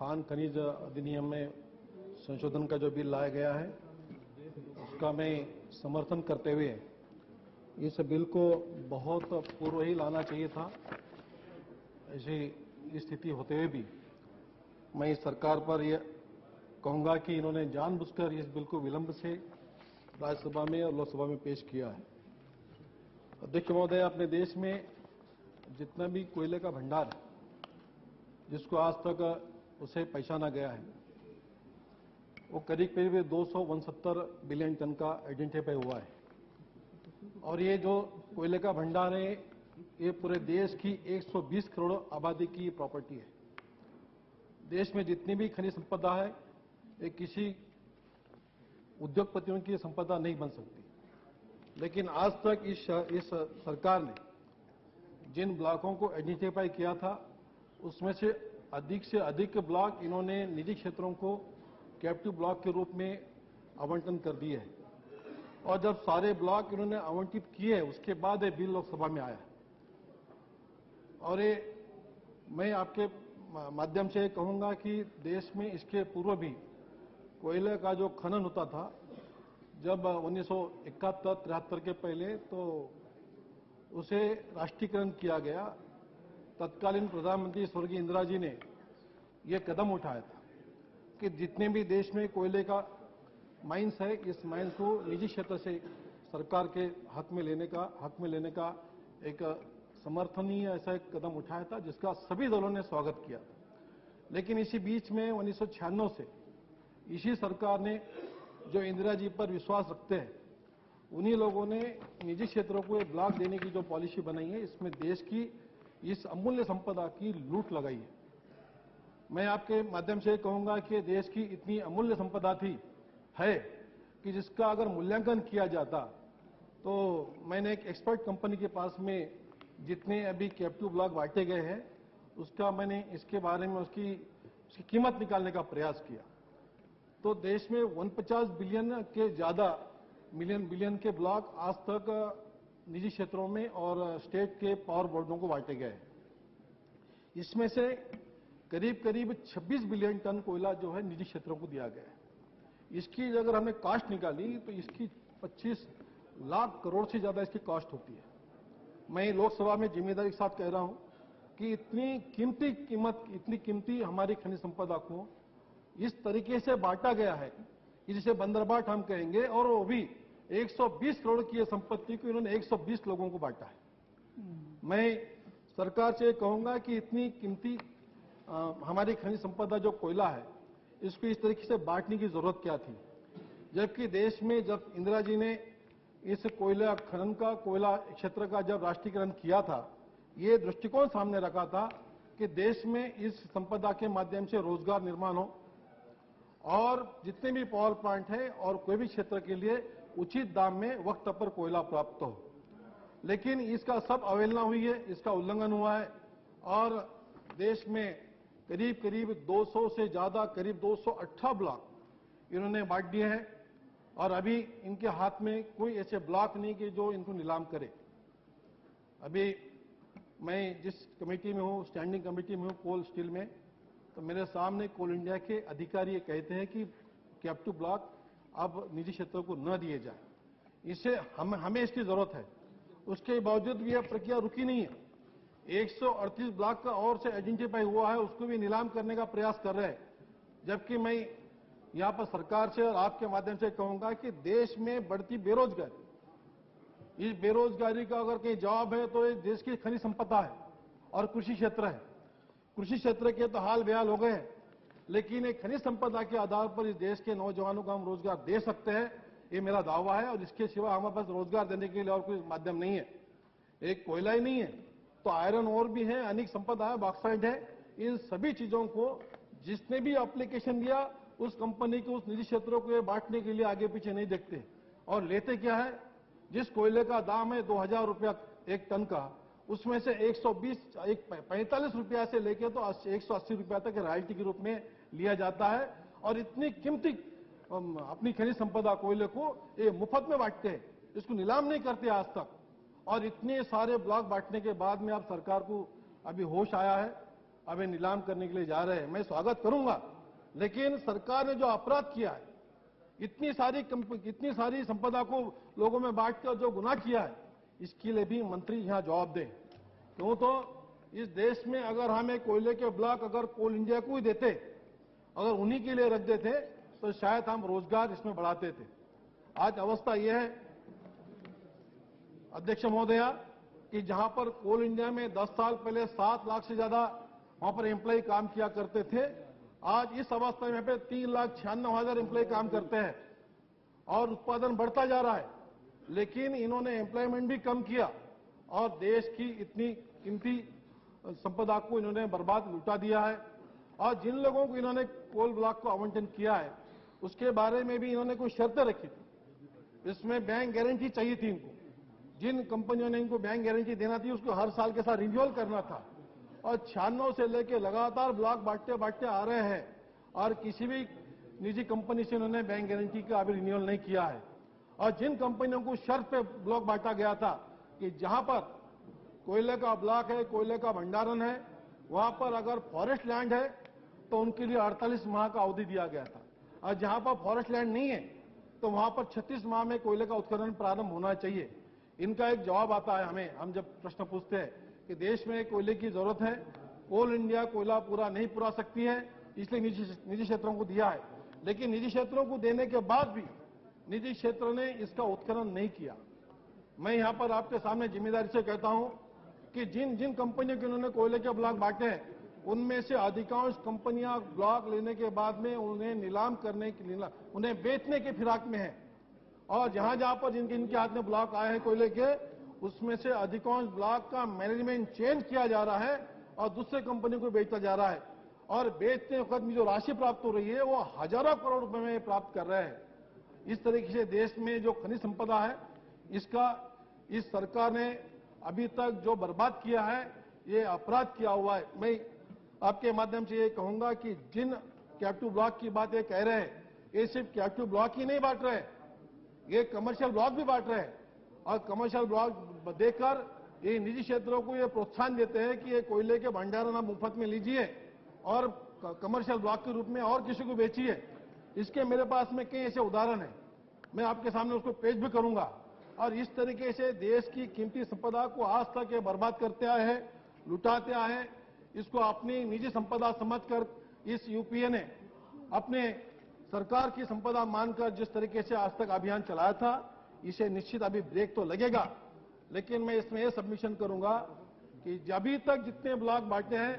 खान खनिज अधिनियम में संशोधन का जो बिल लाया गया है उसका मैं समर्थन करते हुए इस बिल को बहुत पूर्व ही लाना चाहिए था। ऐसी स्थिति होते हुए भी मैं इस सरकार पर यह कहूंगा कि इन्होंने जानबूझकर इस बिल को विलंब से राज्यसभा में और लोकसभा में पेश किया है। अध्यक्ष महोदय, अपने देश में जितना भी कोयले का भंडार है जिसको आज तक उसे पहचाना गया है वो करीब करीब 269 बिलियन टन का आइडेंटिफाई हुआ है। और ये जो कोयले का भंडार है ये पूरे देश की 120 करोड़ आबादी की प्रॉपर्टी है। देश में जितनी भी खनिज संपदा है ये किसी उद्योगपतियों की संपदा नहीं बन सकती। लेकिन आज तक इस सरकार ने जिन ब्लॉकों को आइडेंटिफाई किया था उसमें से अधिक ब्लॉक इन्होंने निजी क्षेत्रों को कैप्टिव ब्लॉक के रूप में आवंटन कर दिए हैं। और जब सारे ब्लॉक इन्होंने आवंटित किए उसके बाद ये बिल लोकसभा में आया। और ये मैं आपके माध्यम से कहूंगा कि देश में इसके पूर्व भी कोयले का जो खनन होता था जब 1971-73 के पहले तो उसे राष्ट्रीयकरण किया गया। तत्कालीन प्रधानमंत्री स्वर्गीय इंदिरा जी ने यह कदम उठाया था कि जितने भी देश में कोयले का माइंस है इस माइंस को निजी क्षेत्र से सरकार के हक में लेने का एक समर्थनीय ऐसा एक कदम उठाया था जिसका सभी दलों ने स्वागत किया था। लेकिन इसी बीच में 1996 से इसी सरकार ने जो इंदिरा जी पर विश्वास रखते हैं उन्हीं लोगों ने निजी क्षेत्रों को एक ब्लॉक देने की जो पॉलिसी बनाई है इसमें देश की इस अमूल्य संपदा की लूट लगाई है। मैं आपके माध्यम से कहूंगा कि देश की इतनी अमूल्य संपदा थी है कि जिसका अगर मूल्यांकन किया जाता तो मैंने एक एक्सपर्ट कंपनी के पास में जितने अभी कैप्टिव ब्लॉक बांटे गए हैं उसका मैंने इसके बारे में उसकी कीमत निकालने का प्रयास किया तो देश में 49 बिलियन के ज्यादा बिलियन के ब्लॉक आज तक निजी क्षेत्रों में और स्टेट के पावर बोर्डों को बांटे गए हैं। इसमें से करीब 26 बिलियन टन कोयला जो है निजी क्षेत्रों को दिया गया है। इसकी अगर हमने कॉस्ट निकाली तो इसकी 25 लाख करोड़ से ज्यादा इसकी कॉस्ट होती है। मैं लोकसभा में जिम्मेदारी के साथ कह रहा हूं कि इतनी कीमती हमारी खनिज संपदा को इस तरीके से बांटा गया है कि जिसे बंदरबाट हम कहेंगे और वो भी 120 करोड़ की यह संपत्ति को इन्होंने 120 लोगों को बांटा है। मैं सरकार से कहूंगा कि इतनी कीमती हमारी खनिज संपदा जो कोयला है इसको इस तरीके से बांटने की जरूरत क्या थी, जबकि देश में जब इंदिरा जी ने इस कोयला खनन का कोयला क्षेत्र का जब राष्ट्रीयकरण किया था ये दृष्टिकोण सामने रखा था कि देश में इस संपदा के माध्यम से रोजगार निर्माण हो और जितने भी पावर प्लांट है और कोई भी क्षेत्र के लिए उचित दाम में वक्त पर कोयला प्राप्त हो। लेकिन इसका सब अवहेलना हुई है, इसका उल्लंघन हुआ है और देश में करीब 200 से ज्यादा करीब 218 ब्लॉक इन्होंने बांट दिए हैं और अभी इनके हाथ में कोई ऐसे ब्लॉक नहीं कि जो इनको नीलाम करे। अभी मैं जिस कमेटी में हूं स्टैंडिंग कमेटी में हूं कोल स्टील में, तो मेरे सामने कोल इंडिया के अधिकारी कहते हैं कि कैप्टिव ब्लॉक अब निजी क्षेत्रों को न दिए जाए। इसे हमें इसकी जरूरत है। उसके बावजूद भी यह प्रक्रिया रुकी नहीं है। 138 ब्लॉक का और से आइडेंटिफाई हुआ है उसको भी नीलाम करने का प्रयास कर रहे हैं। जबकि मैं यहां पर सरकार से और आपके माध्यम से कहूंगा कि देश में बढ़ती बेरोजगारी, इस बेरोजगारी का अगर कहीं जवाब है तो ये देश की खनिज संपदा है और कृषि क्षेत्र है। कृषि क्षेत्र के तो हाल बेहाल हो गए हैं, लेकिन एक खनिज संपदा के आधार पर इस देश के नौजवानों को हम रोजगार दे सकते हैं, ये मेरा दावा है। और इसके सिवा हमारे पास रोजगार देने के लिए और कोई माध्यम नहीं है। एक कोयला ही नहीं है तो आयरन ओर भी है, अनेक संपदा है, बॉक्साइट है। इन सभी चीजों को जिसने भी एप्लीकेशन दिया उस कंपनी को उस निजी क्षेत्रों को बांटने के लिए आगे पीछे नहीं देखते और लेते क्या है, जिस कोयले का दाम है 2000 रुपया एक टन का, उसमें से 45 रुपया से लेकर तो 180 रुपया तक रॉयल्टी के रूप में लिया जाता है। और इतनी कीमती अपनी खनिज संपदा कोयले को ये मुफ्त में बांटते हैं, इसको नीलाम नहीं करते आज तक। और इतने सारे ब्लॉक बांटने के बाद में अब सरकार को अभी होश आया है अभी नीलाम करने के लिए जा रहे हैं। मैं स्वागत करूंगा, लेकिन सरकार ने जो अपराध किया है, इतनी सारी संपदा को लोगों में बांटकर जो गुनाह किया है, इसके लिए भी मंत्री यहां जवाब दें। क्यों तो इस देश में अगर हम एक कोयले के ब्लॉक अगर कोल इंडिया को ही देते, अगर उन्हीं के लिए रख देते, तो शायद हम रोजगार इसमें बढ़ाते थे। आज अवस्था यह है अध्यक्ष महोदया कि जहां पर कोल इंडिया में 10 साल पहले 7 लाख से ज्यादा वहां पर एम्प्लॉय काम किया करते थे, आज इस अवस्था में पे 3,96,000 एम्प्लॉय काम करते हैं और उत्पादन बढ़ता जा रहा है। लेकिन इन्होंने एम्प्लॉयमेंट भी कम किया और देश की इतनी कीमती संपदा को इन्होंने बर्बाद लुटा दिया है। और जिन लोगों को इन्होंने कोल ब्लॉक को आवंटन किया है, उसके बारे में भी इन्होंने कुछ शर्तें रखी थी। इसमें बैंक गारंटी चाहिए थी इनको, जिन कंपनियों ने इनको बैंक गारंटी देना थी उसको हर साल के साथ रिन्यूअल करना था। और 96 से लेकर लगातार ब्लॉक बांटते आ रहे हैं और किसी भी निजी कंपनी से इन्होंने बैंक गारंटी का अभी रिन्यूअल नहीं किया है। और जिन कंपनियों को शर्त पे ब्लॉक बांटा गया था कि जहां पर कोयले का ब्लॉक है, कोयले का भंडारण है, वहां पर अगर फॉरेस्ट लैंड है तो उनके लिए 48 माह का अवधि दिया गया था, और जहां पर फॉरेस्ट लैंड नहीं है तो वहां पर 36 माह में कोयले का उत्खनन प्रारंभ होना चाहिए। इनका एक जवाब आता है हमें, हम जब प्रश्न पूछते हैं कि देश में कोयले की जरूरत है, कोल इंडिया कोयला पूरा नहीं पुरा सकती है, इसलिए निजी क्षेत्रों को दिया है। लेकिन निजी क्षेत्रों को देने के बाद भी निजी क्षेत्र ने इसका उत्खनन नहीं किया। मैं यहां पर आपके सामने जिम्मेदारी से कहता हूं कि जिन जिन कंपनियों के उन्होंने कोयले के ब्लॉक बांटे हैं, उनमें से अधिकांश कंपनियां ब्लॉक लेने के बाद में उन्हें नीलाम करने के उन्हें बेचने के फिराक में है। और जहां जहां पर जिनके हाथ में ब्लॉक आए हैं कोयले के, उसमें से अधिकांश ब्लॉक का मैनेजमेंट चेंज किया जा रहा है और दूसरे कंपनी को बेचा जा रहा है। और बेचते वक्त में जो राशि प्राप्त हो रही है वो हजारों करोड़ रुपए में प्राप्त कर रहे हैं। इस तरीके से देश में जो खनिज संपदा है, इसका इस सरकार ने अभी तक जो बर्बाद किया है, ये अपराध किया हुआ है। मैं आपके माध्यम से ये कहूंगा कि जिन कैप्टिव ब्लॉक की बात ये कह रहे हैं, ये सिर्फ कैप्टिव ब्लॉक ही नहीं बांट रहे, ये कमर्शियल ब्लॉक भी बांट रहे हैं। और कमर्शियल ब्लॉक देकर ये निजी क्षेत्रों को ये प्रोत्साहन देते हैं कि ये कोयले के भंडारण आप मुफ्त में लीजिए और कमर्शियल ब्लॉक के रूप में और किसी को बेचिए। इसके मेरे पास में कई ऐसे उदाहरण हैं, मैं आपके सामने उसको पेश भी करूंगा। और इस तरीके से देश की कीमती संपदा को आज तक ये बर्बाद करते आए हैं, लुटाते आए हैं। इसको अपनी निजी संपदा समझकर इस यूपीए ने अपने सरकार की संपदा मानकर जिस तरीके से आज तक अभियान चलाया था, इसे निश्चित अभी ब्रेक तो लगेगा। लेकिन मैं इसमें यह सबमिशन करूंगा कि अभी तक जितने ब्लॉक बांटे हैं